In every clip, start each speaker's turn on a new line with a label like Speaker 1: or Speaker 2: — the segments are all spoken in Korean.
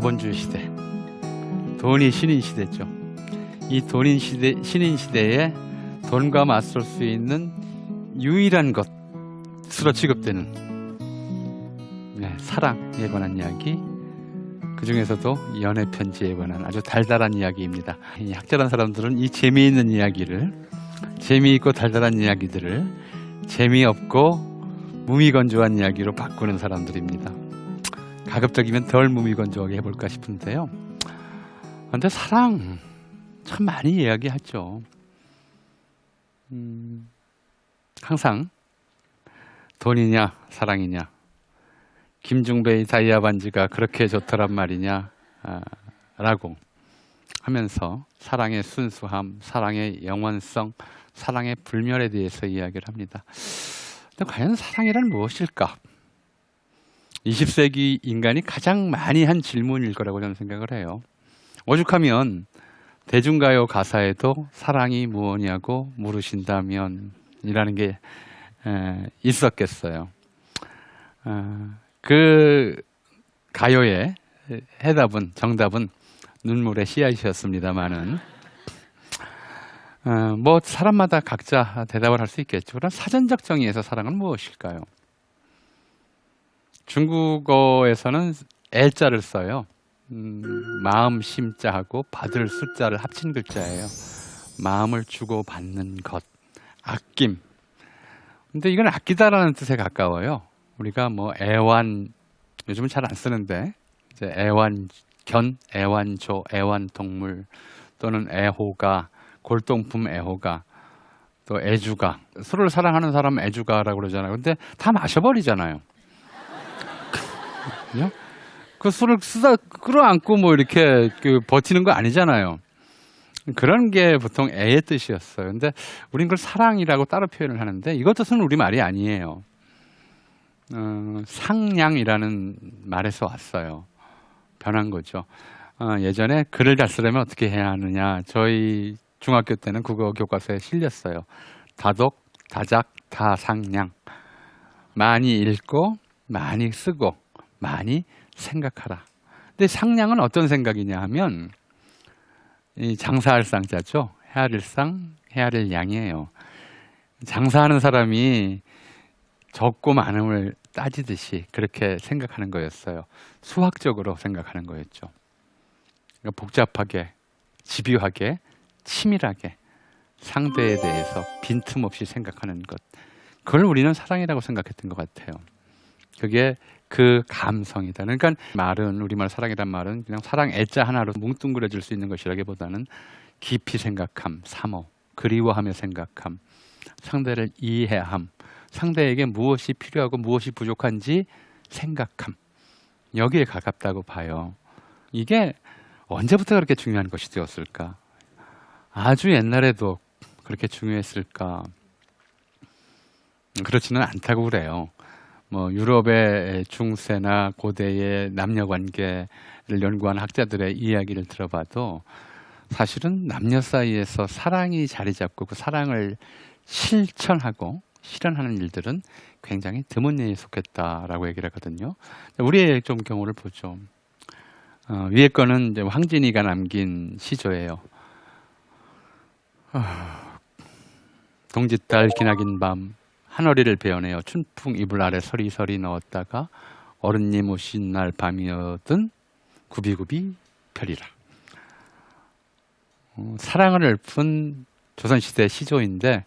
Speaker 1: 자본주의 시대, 돈이 신인 시대죠. 이 돈인 시대, 신인 시대에 돈과 맞설 수 있는 유일한 것으로 취급되는 사랑에 관한 이야기, 그 중에서도 연애 편지에 관한 아주 달달한 이야기입니다. 이 학자란 사람들은 이 재미있는 이야기를, 재미있고 달달한 이야기들을 재미없고 무미건조한 이야기로 바꾸는 사람들입니다. 가급적이면 덜 무미건조하게 해볼까 싶은데요. 근데 사랑 참 많이 이야기하죠. 항상 돈이냐 사랑이냐, 김중배의 다이아 반지가 그렇게 좋더란 말이냐 라고 하면서 사랑의 순수함, 사랑의 영원성, 사랑의 불멸에 대해서 이야기를 합니다. 근데 과연 사랑이란 무엇일까? 20세기 인간이 가장 많이 한 질문일 거라고 저는 생각을 해요. 오죽하면 대중가요 가사에도 사랑이 무엇이냐고 물으신다면 이라는 게 있었겠어요. 그 가요의 정답은 눈물의 씨앗이었습니다만은 뭐 사람마다 각자 대답을 할 수 있겠죠. 그럼 사전적 정의에서 사랑은 무엇일까요? 중국어에서는 애자를 써요. 마음 심자하고 받을 숫자를 합친 글자예요. 마음을 주고 받는 것, 아낌. 근데 이건 아끼다라는 뜻에 가까워요. 우리가 뭐 애완, 요즘은 잘 안 쓰는데 이제 애완견, 애완조, 애완동물 또는 애호가, 골동품 애호가, 또 애주가. 서로를 사랑하는 사람 애주가라고 그러잖아요. 근데 다 마셔버리잖아요. 그 술을 끌어안고 뭐 이렇게 버티는 거 아니잖아요. 그런 게 보통 애의 뜻이었어요. 근데 우린 그걸 사랑이라고 따로 표현을 하는데 이것 뜻은 우리말이 아니에요. 상냥이라는 말에서 왔어요. 변한 거죠. 예전에 글을 잘 쓰려면 어떻게 해야 하느냐. 저희 중학교 때는 국어 교과서에 실렸어요. 다독, 다작, 다상냥. 많이 읽고, 많이 쓰고, 많이 생각하라. 근데 상냥은 어떤 생각이냐 하면 이 장사할 쌍자죠. 헤아릴 쌍, 헤아릴 양이에요. 장사하는 사람이 적고 많음을 따지듯이 그렇게 생각하는 거였어요. 수학적으로 생각하는 거였죠. 그러니까 복잡하게, 집요하게, 치밀하게 상대에 대해서 빈틈없이 생각하는 것. 그걸 우리는 사랑이라고 생각했던 것 같아요. 그게 그 감성이다. 그러니까 말은, 우리말 사랑이란 말은 그냥 사랑 애자 하나로 뭉뚱그려질 수 있는 것이라기보다는 깊이 생각함, 사모, 그리워하며 생각함, 상대를 이해함, 상대에게 무엇이 필요하고 무엇이 부족한지 생각함. 여기에 가깝다고 봐요. 이게 언제부터 그렇게 중요한 것이 되었을까? 아주 옛날에도 그렇게 중요했을까? 그렇지는 않다고 그래요. 뭐 유럽의 중세나 고대의 남녀 관계를 연구한 학자들의 이야기를 들어봐도 사실은 남녀 사이에서 사랑이 자리 잡고 그 사랑을 실천하고 실현하는 일들은 굉장히 드문 예에 속했다라고 얘기를 하거든요. 우리의 좀 경우를 보죠. 위에 거는 이제 황진이가 남긴 시조예요. 동짓달 기나긴 밤 한어리를 베어내어 춘풍 이불 아래 서리서리 넣었다가 어른님 오신 날 밤이어든 구비구비 별이라. 사랑을 읊은 조선시대 시조인데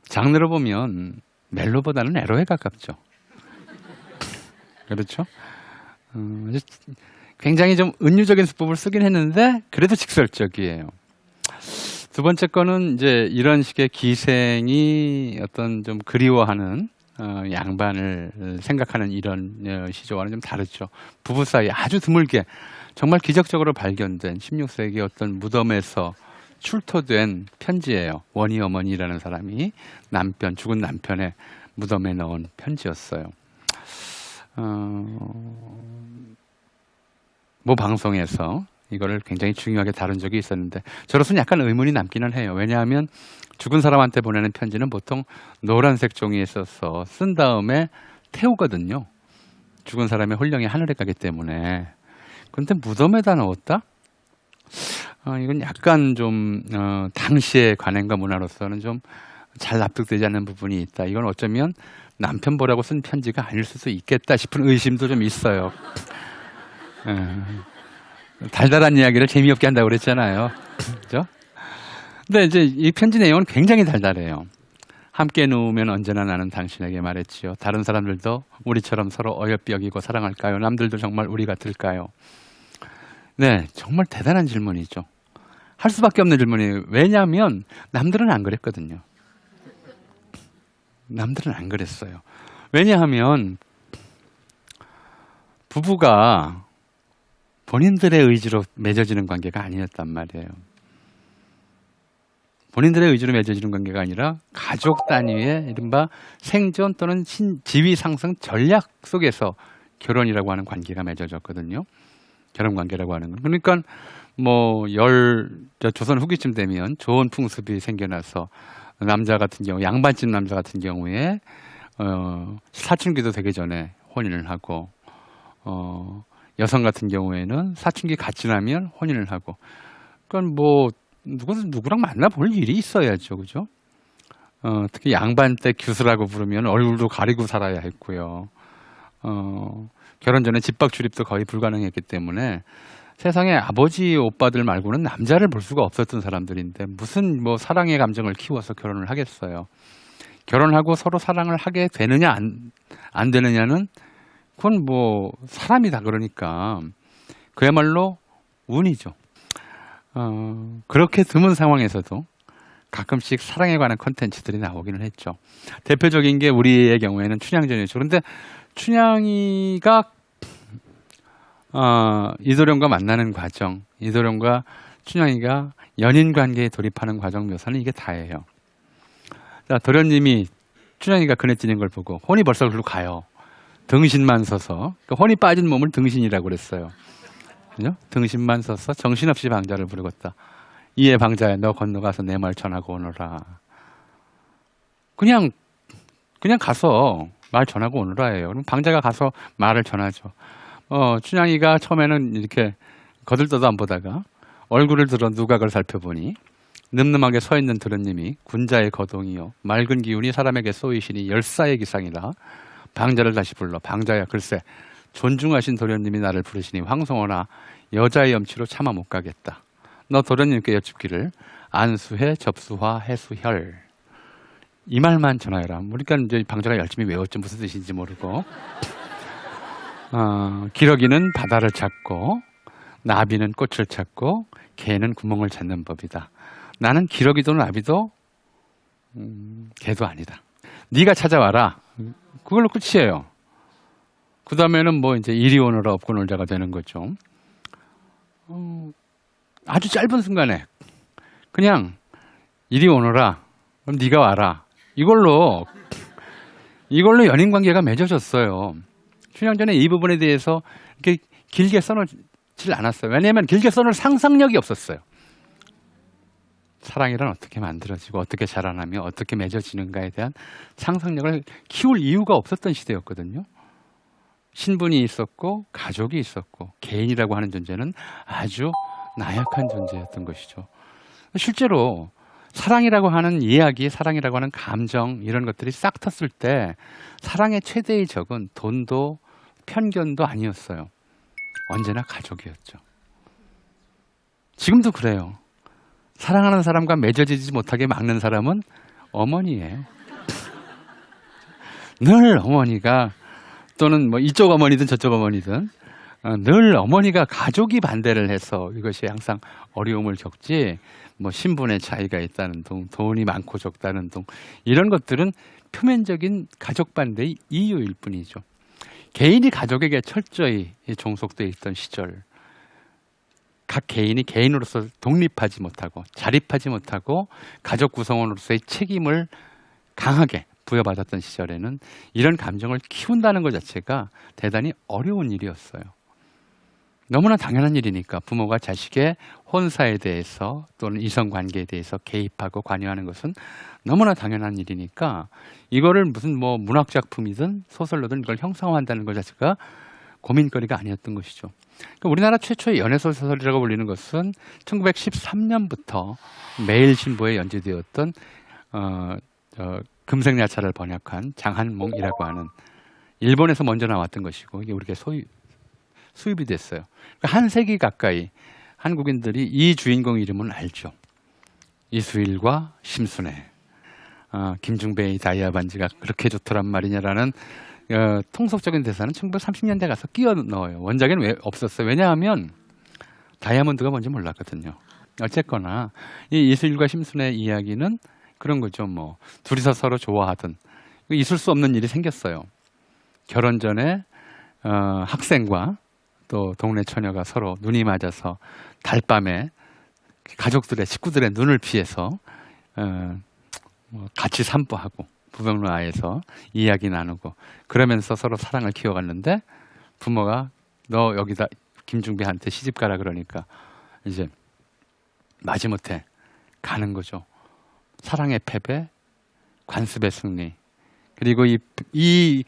Speaker 1: 장르로 보면 멜로보다는 에로에 가깝죠. 그렇죠? 굉장히 좀 은유적인 수법을 쓰긴 했는데 그래도 직설적이에요. 두 번째 거는 이제 이런 식의 기생이 어떤 좀 그리워하는 양반을 생각하는 이런 시조와는 좀 다르죠. 부부 사이 아주 드물게 정말 기적적으로 발견된 16세기 어떤 무덤에서 출토된 편지예요. 원희 어머니라는 사람이 죽은 남편의 무덤에 넣은 편지였어요. 모 방송에서 이거를 굉장히 중요하게 다룬 적이 있었는데 저로서는 약간 의문이 남기는 해요. 왜냐하면 죽은 사람한테 보내는 편지는 보통 노란색 종이에 써서 쓴 다음에 태우거든요. 죽은 사람의 혼령이 하늘에 가기 때문에. 그런데 무덤에다 넣었다? 이건 약간 좀 당시의 관행과 문화로서는 좀 잘 납득되지 않는 부분이 있다. 이건 어쩌면 남편 보라고 쓴 편지가 아닐 수도 있겠다 싶은 의심도 좀 있어요. 달달한 이야기를 재미없게 한다고 그랬잖아요. 그죠? 근데 이제 이 편지 내용은 굉장히 달달해요. 함께 누우면 언제나 나는 당신에게 말했지요. 다른 사람들도 우리처럼 서로 어여삐 여기고 사랑할까요? 남들도 정말 우리 같을까요? 네, 정말 대단한 질문이죠. 할 수밖에 없는 질문이에요. 왜냐하면 남들은 안 그랬거든요. 남들은 안 그랬어요. 왜냐하면 부부가 본인들의 의지로 맺어지는 관계가 아니었단 말이에요. 본인들의 의지로 맺어지는 관계가 아니라 가족 단위의 이른바 생존 또는 지위 상승 전략 속에서 결혼이라고 하는 관계가 맺어졌거든요. 결혼 관계라고 하는 건. 그러니까 조선 후기쯤 되면 좋은 풍습이 생겨나서 남자 같은 경우, 양반집 남자 같은 경우에 사춘기도 되기 전에 혼인을 하고 여성 같은 경우에는 사춘기 갓 지나면 혼인을 하고. 그러니까 누구랑 만나볼 일이 있어야죠, 그죠? 특히 양반 때 규수라고 부르면 얼굴도 가리고 살아야 했고요. 결혼 전에 집밖 출입도 거의 불가능했기 때문에 세상에 아버지 오빠들 말고는 남자를 볼 수가 없었던 사람들인데 무슨 사랑의 감정을 키워서 결혼을 하겠어요. 결혼하고 서로 사랑을 하게 되느냐 안 되느냐는 그건 사람이 다 그러니까 그야말로 운이죠. 그렇게 드문 상황에서도 가끔씩 사랑에 관한 콘텐츠들이 나오기는 했죠. 대표적인 게 우리의 경우에는 춘향전이었죠. 그런데 춘향이가 이도령과 만나는 과정, 이도령과 춘향이가 연인 관계에 돌입하는 과정 묘사는 이게 다예요. 자, 도련님이 춘향이가 그네 뛰는 걸 보고 혼이 벌써 그리로 가요. 등신만 서서. 그러니까 혼이 빠진 몸을 등신이라고 그랬어요. 그죠? 등신만 서서 정신없이 방자를 부르겠다. 이에 방자야 너 건너가서 내 말 전하고 오너라. 그냥 가서 말 전하고 오너라예요. 그럼 방자가 가서 말을 전하죠. 춘향이가 처음에는 이렇게 거들떠도 안 보다가 얼굴을 들어 누각을 살펴보니 늠름하게 서 있는 도련님이 군자의 거동이요 맑은 기운이 사람에게 쏘이시니 열사의 기상이라. 방자를 다시 불러 방자야 글쎄 존중하신 도련님이 나를 부르시니 황송하나 여자의 염치로 차마 못 가겠다. 너 도련님께 여쭙기를 안수해 접수화 해수혈 이 말만 전하여라. 그러니까 이제 방자가 열심히 외웠죠. 무슨 뜻인지 모르고. 기러기는 바다를 찾고 나비는 꽃을 찾고 개는 구멍을 찾는 법이다. 나는 기러기도 나비도 개도 아니다. 네가 찾아와라. 그걸로 끝이에요. 그 다음에는 이제 이리 오너라 없고 놀자가 되는 거죠. 아주 짧은 순간에 그냥 이리 오너라. 그럼 네가 와라. 이걸로 연인 관계가 맺어졌어요. 춘향전에 이 부분에 대해서 이렇게 길게 써놓질 않았어요. 왜냐하면 길게 써놓을 상상력이 없었어요. 사랑이란 어떻게 만들어지고 어떻게 자라나며 어떻게 맺어지는가에 대한 상상력을 키울 이유가 없었던 시대였거든요. 신분이 있었고 가족이 있었고 개인이라고 하는 존재는 아주 나약한 존재였던 것이죠. 실제로 사랑이라고 하는 이야기, 사랑이라고 하는 감정 이런 것들이 싹 텄을 때 사랑의 최대의 적은 돈도 편견도 아니었어요. 언제나 가족이었죠. 지금도 그래요. 사랑하는 사람과 맺어지지 못하게 막는 사람은 어머니예요. 늘 어머니가 또는 이쪽 어머니든 저쪽 어머니든 늘 어머니가 가족이 반대를 해서 이것이 항상 어려움을 겪지 신분의 차이가 있다는 둥, 돈이 많고 적다는 둥 이런 것들은 표면적인 가족 반대의 이유일 뿐이죠. 개인이 가족에게 철저히 종속되어 있던 시절 각 개인이 개인으로서 독립하지 못하고 자립하지 못하고 가족 구성원으로서의 책임을 강하게 부여받았던 시절에는 이런 감정을 키운다는 것 자체가 대단히 어려운 일이었어요. 너무나 당연한 일이니까 부모가 자식의 혼사에 대해서 또는 이성관계에 대해서 개입하고 관여하는 것은 너무나 당연한 일이니까 이거를 무슨 뭐 문학작품이든 소설로든 이걸 형상화한다는 것 자체가 고민거리가 아니었던 것이죠. 그러니까 우리나라 최초의 연애소설이라고 불리는 것은 1913년부터 매일신보에 연재되었던 금생야차를 번역한 장한몽이라고 하는 일본에서 먼저 나왔던 것이고 이게 우리가 수입이 됐어요. 그러니까 한 세기 가까이 한국인들이 이 주인공 이름은 알죠. 이수일과 심순애. 김중배의 다이아 반지가 그렇게 좋더란 말이냐라는 통속적인 대사는 1930년대 가서 끼워 넣어요. 원작에는 왜 없었어요? 왜냐하면 다이아몬드가 뭔지 몰랐거든요. 어쨌거나 이 이수일과 심순애 이야기는 그런 거죠. 뭐 둘이서 서로 좋아하던 있을 수 없는 일이 생겼어요. 결혼 전에 학생과 또 동네 처녀가 서로 눈이 맞아서 달밤에 가족들의 식구들의 눈을 피해서 같이 산보하고 부평로아에서 이야기 나누고 그러면서 서로 사랑을 키워갔는데 부모가 너 여기다 김중배한테 시집 가라 그러니까 이제 마지못해 가는 거죠. 사랑의 패배, 관습의 승리. 그리고 이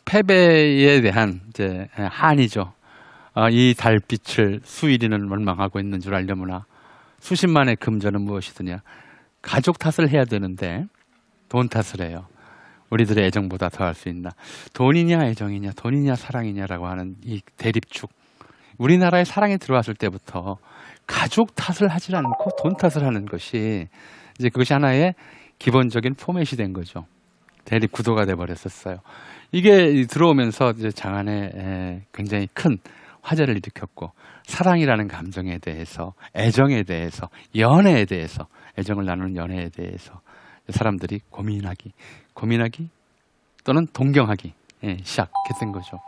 Speaker 1: 패배에 대한 이제 한이죠. 이 달빛을 수일이는 원망하고 있는 줄 알려무나 수십만의 금전은 무엇이더냐. 가족 탓을 해야 되는데 돈 탓을 해요. 우리들의 애정보다 더 할 수 있나. 돈이냐 애정이냐 돈이냐 사랑이냐라고 하는 이 대립축. 우리나라에 사랑이 들어왔을 때부터 가족 탓을 하지 않고 돈 탓을 하는 것이 이제 그것이 하나의 기본적인 포맷이 된 거죠. 대립 구도가 돼버렸었어요. 이게 들어오면서 이제 장안에 굉장히 큰 화제를 일으켰고 사랑이라는 감정에 대해서 애정에 대해서 연애에 대해서 애정을 나누는 연애에 대해서 사람들이 고민하기 또는 동경하기 시작했던 거죠.